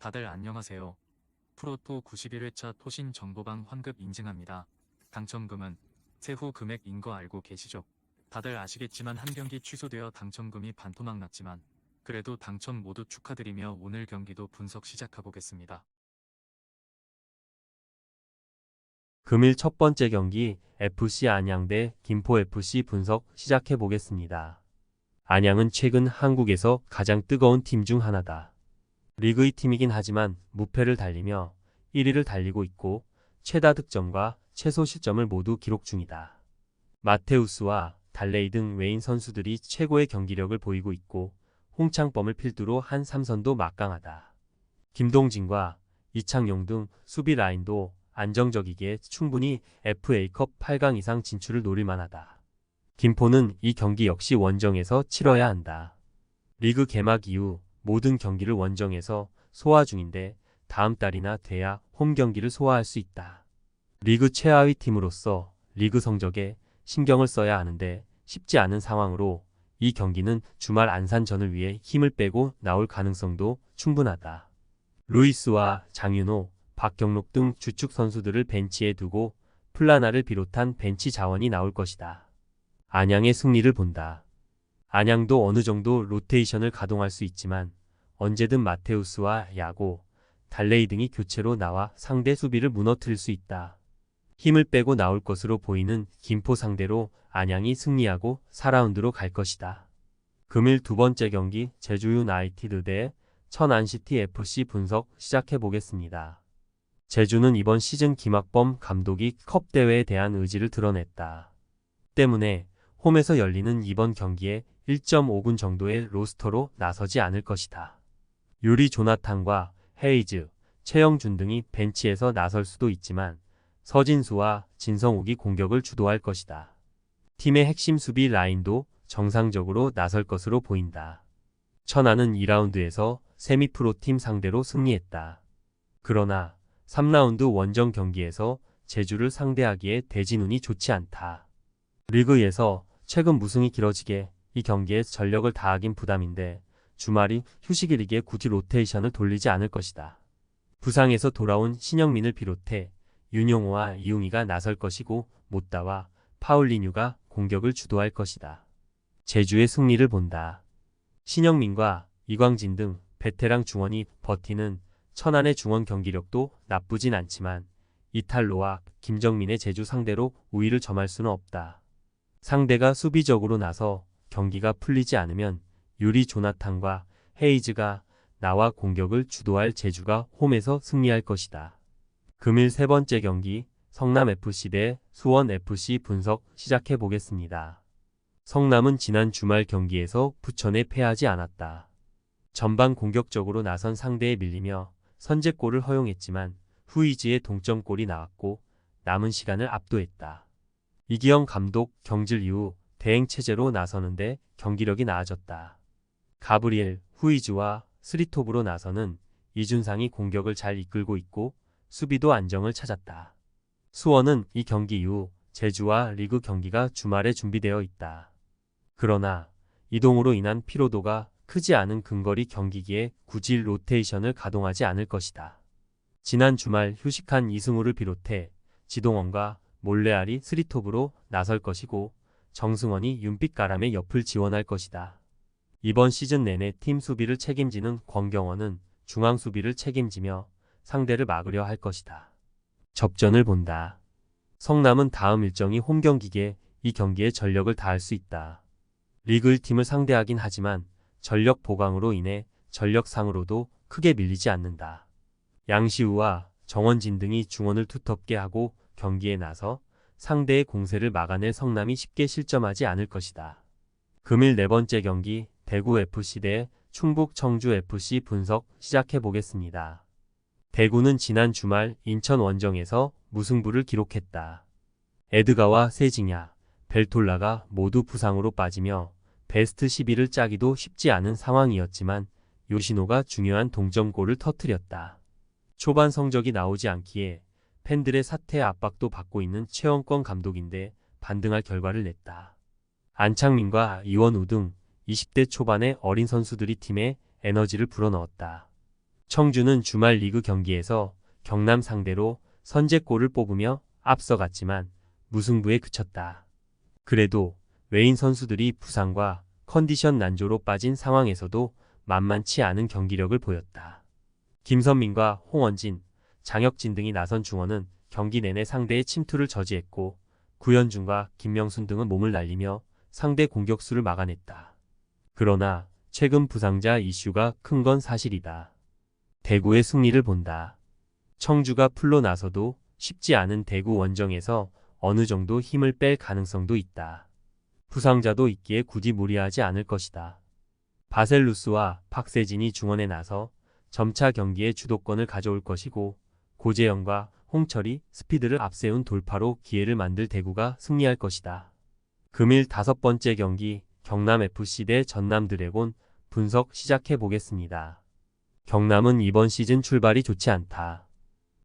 다들 안녕하세요. 프로토 91회차 토신 정보방 환급 인증합니다. 당첨금은 세후 금액인 거 알고 계시죠? 다들 아시겠지만 한 경기 취소되어 당첨금이 반토막 났지만 그래도 당첨 모두 축하드리며 오늘 경기도 분석 시작해보겠습니다. 금일 첫 번째 경기 FC 안양 대 김포 FC 분석 시작해 보겠습니다. 안양은 최근 한국에서 가장 뜨거운 팀 중 하나다. 리그의 팀이긴 하지만 무패를 달리며 1위를 달리고 있고 최다 득점과 최소 실점을 모두 기록 중이다. 마테우스와 달레이 등 외인 선수들이 최고의 경기력을 보이고 있고 홍창범을 필두로 한 삼선도 막강하다. 김동진과 이창용 등 수비 라인도 안정적이기에 충분히 FA컵 8강 이상 진출을 노릴 만하다. 김포는 이 경기 역시 원정에서 치러야 한다. 리그 개막 이후 모든 경기를 원정에서 소화 중인데 다음 달이나 돼야 홈 경기를 소화할 수 있다. 리그 최하위 팀으로서 리그 성적에 신경을 써야 하는데 쉽지 않은 상황으로 이 경기는 주말 안산전을 위해 힘을 빼고 나올 가능성도 충분하다. 루이스와 장윤호, 박경록 등 주축 선수들을 벤치에 두고 플라나를 비롯한 벤치 자원이 나올 것이다. 안양의 승리를 본다. 안양도 어느 정도 로테이션을 가동할 수 있지만 언제든 마테우스와 야고, 달레이 등이 교체로 나와 상대 수비를 무너뜨릴 수 있다. 힘을 빼고 나올 것으로 보이는 김포 상대로 안양이 승리하고 4라운드로 갈 것이다. 금일 두 번째 경기 제주 유나이티드 대 천안시티 FC 분석 시작해 보겠습니다. 제주는 이번 시즌 김학범 감독이 컵 대회에 대한 의지를 드러냈다. 때문에 홈에서 열리는 이번 경기에 1.5군 정도의 로스터로 나서지 않을 것이다. 유리 조나탄과 헤이즈, 최영준 등이 벤치에서 나설 수도 있지만 서진수와 진성욱이 공격을 주도할 것이다. 팀의 핵심 수비 라인도 정상적으로 나설 것으로 보인다. 천안은 2라운드에서 세미프로팀 상대로 승리했다. 그러나 3라운드 원정 경기에서 제주를 상대하기에 대진운이 좋지 않다. 리그에서 최근 무승이 길어지게 이 경기에 전력을 다하긴 부담인데 주말이 휴식일이기에 굳이 로테이션을 돌리지 않을 것이다. 부상에서 돌아온 신영민을 비롯해 윤용호와 이웅이가 나설 것이고 못다와 파울리뉴가 공격을 주도할 것이다. 제주의 승리를 본다. 신영민과 이광진 등 베테랑 중원이 버티는 천안의 중원 경기력도 나쁘진 않지만 이탈로와 김정민의 제주 상대로 우위를 점할 수는 없다. 상대가 수비적으로 나서 경기가 풀리지 않으면 유리 조나탄과 헤이즈가 나와 공격을 주도할 제주가 홈에서 승리할 것이다. 금일 세 번째 경기 성남FC 대 수원FC 분석 시작해 보겠습니다. 성남은 지난 주말 경기에서 부천에 패하지 않았다. 전반 공격적으로 나선 상대에 밀리며 선제골을 허용했지만 후이지의 동점골이 나왔고 남은 시간을 압도했다. 이기영 감독 경질 이후 대행체제로 나서는데 경기력이 나아졌다. 가브리엘, 후이즈와 스리톱으로 나서는 이준상이 공격을 잘 이끌고 있고 수비도 안정을 찾았다. 수원은 이 경기 이후 제주와 리그 경기가 주말에 준비되어 있다. 그러나 이동으로 인한 피로도가 크지 않은 근거리 경기기에 굳이 로테이션을 가동하지 않을 것이다. 지난 주말 휴식한 이승우를 비롯해 지동원과 몰레알이 스리톱으로 나설 것이고 정승원이 윤빛가람의 옆을 지원할 것이다. 이번 시즌 내내 팀 수비를 책임지는 권경원은 중앙 수비를 책임지며 상대를 막으려 할 것이다. 접전을 본다. 성남은 다음 일정이 홈 경기기에 이 경기에 전력을 다할 수 있다. 리그 1팀을 상대하긴 하지만 전력 보강으로 인해 전력상으로도 크게 밀리지 않는다. 양시우와 정원진 등이 중원을 두텁게 하고 경기에 나서 상대의 공세를 막아낼 성남이 쉽게 실점하지 않을 것이다. 금일 네 번째 경기 대구FC 대 충북 청주FC 분석 시작해 보겠습니다. 대구는 지난 주말 인천 원정에서 무승부를 기록했다. 에드가와 세징야, 벨톨라가 모두 부상으로 빠지며 베스트 11을 짜기도 쉽지 않은 상황이었지만 요시노가 중요한 동점골을 터뜨렸다. 초반 성적이 나오지 않기에 팬들의 사퇴 압박도 받고 있는 최원권 감독인데 반등할 결과를 냈다. 안창민과 이원우 등 20대 초반의 어린 선수들이 팀에 에너지를 불어넣었다. 청주는 주말 리그 경기에서 경남 상대로 선제골을 뽑으며 앞서갔지만 무승부에 그쳤다. 그래도 외인 선수들이 부상과 컨디션 난조로 빠진 상황에서도 만만치 않은 경기력을 보였다. 김선민과 홍원진, 장혁진 등이 나선 중원은 경기 내내 상대의 침투를 저지했고 구현준과 김명순 등은 몸을 날리며 상대 공격수를 막아냈다. 그러나 최근 부상자 이슈가 큰 건 사실이다. 대구의 승리를 본다. 청주가 풀로 나서도 쉽지 않은 대구 원정에서 어느 정도 힘을 뺄 가능성도 있다. 부상자도 있기에 굳이 무리하지 않을 것이다. 바셀루스와 박세진이 중원에 나서 점차 경기의 주도권을 가져올 것이고 고재영과 홍철이 스피드를 앞세운 돌파로 기회를 만들 대구가 승리할 것이다. 금일 5번째 경기 경남FC 대 전남드래곤 분석 시작해 보겠습니다. 경남은 이번 시즌 출발이 좋지 않다.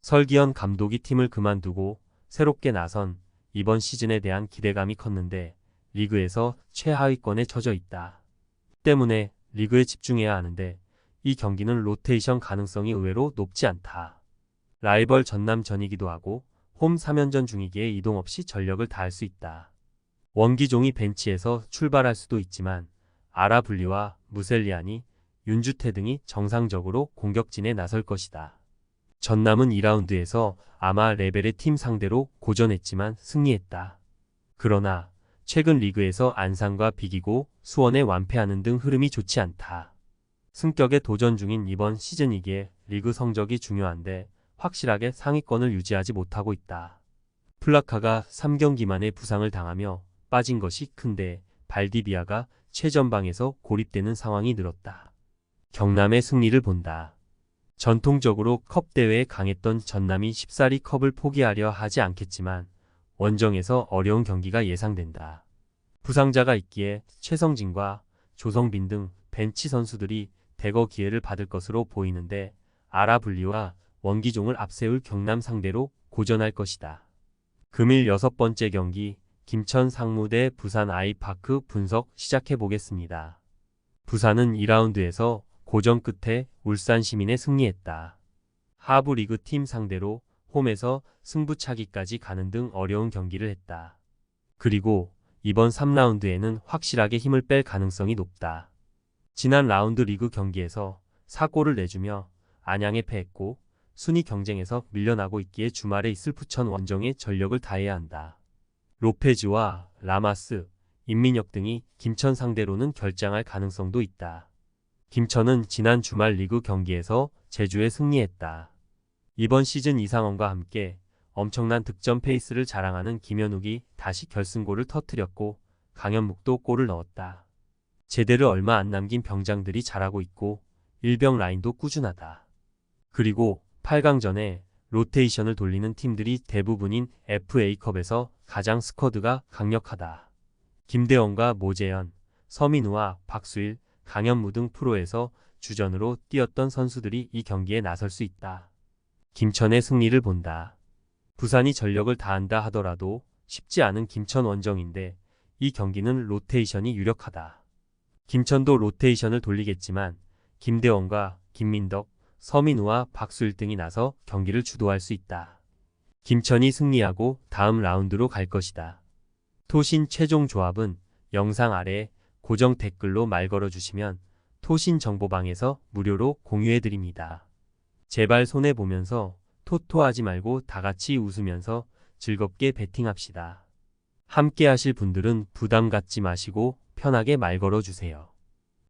설기현 감독이 팀을 그만두고 새롭게 나선 이번 시즌에 대한 기대감이 컸는데 리그에서 최하위권에 처져 있다. 때문에 리그에 집중해야 하는데 이 경기는 로테이션 가능성이 의외로 높지 않다. 라이벌 전남전이기도 하고 홈 3연전 중이기에 이동 없이 전력을 다할 수 있다. 원기종이 벤치에서 출발할 수도 있지만 아라블리와 무셀리안이 윤주태 등이 정상적으로 공격진에 나설 것이다. 전남은 2라운드에서 아마 레벨의 팀 상대로 고전했지만 승리했다. 그러나 최근 리그에서 안산과 비기고 수원에 완패하는 등 흐름이 좋지 않다. 승격에 도전 중인 이번 시즌이기에 리그 성적이 중요한데 확실하게 상위권을 유지하지 못하고 있다. 플라카가 3경기 만에 부상을 당하며 빠진 것이 큰데 발디비아가 최전방에서 고립되는 상황이 늘었다. 경남의 승리를 본다. 전통적으로 컵 대회에 강했던 전남이 쉽사리 컵을 포기하려 하지 않겠지만 원정에서 어려운 경기가 예상된다. 부상자가 있기에 최성진과 조성빈 등 벤치 선수들이 대거 기회를 받을 것으로 보이는데 아라블리와 원기종을 앞세울 경남 상대로 고전할 것이다. 금일 6번째 경기 김천 상무 대 부산 아이파크 분석 시작해 보겠습니다. 부산은 2라운드에서 고전 끝에 울산 시민에 승리했다. 하부 리그 팀 상대로 홈에서 승부차기까지 가는 등 어려운 경기를 했다. 그리고 이번 3라운드에는 확실하게 힘을 뺄 가능성이 높다. 지난 라운드 리그 경기에서 4골을 내주며 안양에 패했고 순위 경쟁에서 밀려나고 있기에 주말에 있을 부천 원정에 전력을 다해야 한다. 로페즈와 라마스, 임민혁 등이 김천 상대로는 결장할 가능성도 있다. 김천은 지난 주말 리그 경기에서 제주에 승리했다. 이번 시즌 이상원과 함께 엄청난 득점 페이스를 자랑하는 김현욱이 다시 결승골을 터뜨렸고 강현묵도 골을 넣었다. 제대를 얼마 안 남긴 병장들이 잘하고 있고 일병 라인도 꾸준하다. 그리고 8강전에 로테이션을 돌리는 팀들이 대부분인 FA컵에서 가장 스쿼드가 강력하다. 김대원과 모재현, 서민우와 박수일, 강현무 등 프로에서 주전으로 뛰었던 선수들이 이 경기에 나설 수 있다. 김천의 승리를 본다. 부산이 전력을 다한다 하더라도 쉽지 않은 김천 원정인데 이 경기는 로테이션이 유력하다. 김천도 로테이션을 돌리겠지만 김대원과 김민덕, 서민우와 박수일 등이 나서 경기를 주도할 수 있다. 김천이 승리하고 다음 라운드로 갈 것이다. 토신 최종 조합은 영상 아래 고정 댓글로 말 걸어주시면 토신 정보방에서 무료로 공유해드립니다. 제발 손해보면서 토토하지 말고 다같이 웃으면서 즐겁게 베팅합시다. 함께 하실 분들은 부담 갖지 마시고 편하게 말 걸어주세요.